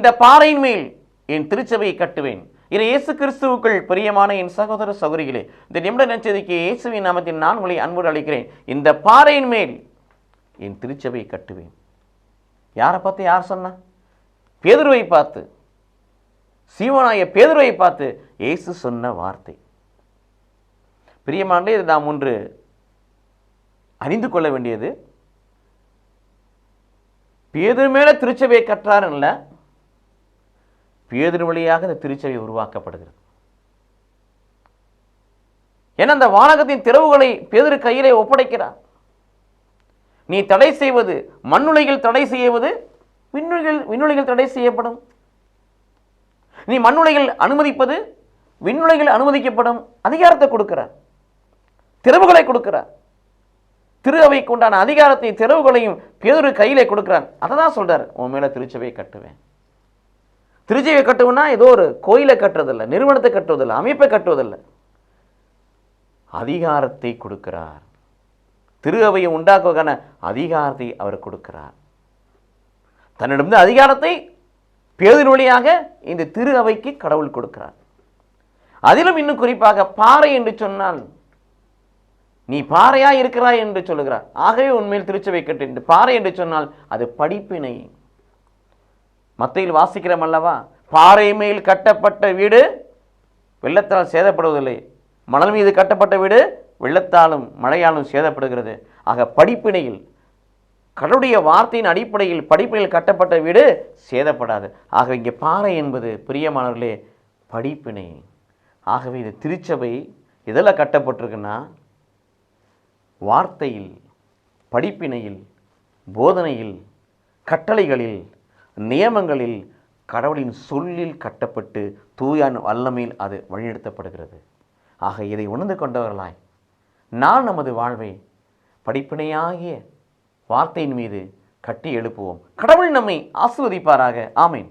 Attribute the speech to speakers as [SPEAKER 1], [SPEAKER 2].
[SPEAKER 1] இந்த பாறையின் மேல் என் திருச்சபையை கட்டுவேன். இது இயேசு கிறிஸ்துவுக்குள் பிரியமான என் சகோதர சகோதரிகளே, இந்த நிமிட நற்செய்திக்கு இயேசுவின் நாமத்தில் நான் உங்களை அன்போடு அழைக்கிறேன். இந்த பாறையின் மேல் என் திருச்சபையை கட்டுவேன். யாரை பார்த்து யார் சொன்னா? பேதுருவை பார்த்து, சீமோனாகிய பேதுருவை பார்த்து இயேசு சொன்ன வார்த்தை. பிரியமானே, இது நாம் ஒன்று அறிந்து கொள்ள வேண்டியது, பேதுரு மேல திருச்சபையை கற்றார் இல்ல, பேதுரு வழியாக இந்த திருச்சபை உருவாக்கப்படுகிறது. ஏன்னா அந்த வானகத்தின் திறவுகளை பேதுரு கையிலே ஒப்படைக்கிறார். நீ தடை செய்வது மண்ணுலகில் தடை செய்வது விண்ணுலகில் தடை செய்யப்படும். நீ மண்ணுலகில் அனுமதிப்பது விண்ணுலகில் அனுமதிக்கப்படும். அதிகாரத்தை கொடுக்கிறார், திறவுகளை கொடுக்கிறார். திரு அவைக்கு உண்டான அதிகாரத்தை திறவுகளையும் பேதுரு கையிலே கொடுக்கிறார். அதை தான் சொல்றார், உன் மேல திருச்சபையை கட்டுவேன். திருச்சபையை கட்டுவனா ஏதோ ஒரு கோயிலை கட்டுறதில்லை, நிறுவனத்தை கட்டுவதில்லை, அமைப்பை கட்டுவதில்லை. அதிகாரத்தை கொடுக்கிறார். திரு அவையை உண்டாக்குவதற்கான அதிகாரத்தை அவர் கொடுக்கிறார். தன்னிடமிருந்து அதிகாரத்தை பேதுரு வழியாக இந்த திரு அவைக்கு கடவுள் கொடுக்கிறார். அதிலும் இன்னும் குறிப்பாக பாறை என்று சொன்னால், நீ பாறையா இருக்கிறாய் என்று சொல்லுகிறார். ஆகவே உண்மையில் திருச்சபை கட்டு. பாறை என்று சொன்னால் அது படிப்பினை. மத்தையில் வாசிக்கிறோம் அல்லவா, பாறை மேல் கட்டப்பட்ட வீடு வெள்ளத்தால் சேதப்படுவதில்லை, மணல் மீது கட்டப்பட்ட வீடு வெள்ளத்தாலும் மழையாலும் சேதப்படுகிறது. ஆக படிப்பினையில், கடவுளுடைய வார்த்தையின் அடிப்படையில் படிப்பினையில் கட்டப்பட்ட வீடு சேதப்படாது. ஆக இங்கே பாறை என்பது பிரியமானவர்களே படிப்பினை. ஆகவே இது திருச்சபை இதெல்லாம் கட்டப்பட்டிருக்குன்னா வார்த்தையில், படிப்பினையில், போதனையில், கட்டளைகளில், நியமங்களில், கடவுளின் சொல்லில் கட்டப்பட்டு தூயான் வல்லமையில் அது வழிநடத்தப்படுகிறது. ஆக இதை உணர்ந்து கொண்டவர்களாய் நாம் நமது வாழ்வை படிப்பினையாகிய வார்த்தையின் மீது கட்டி எழுப்புவோம். கடவுள் நம்மை ஆசீர்வதிப்பாராக. ஆமேன்.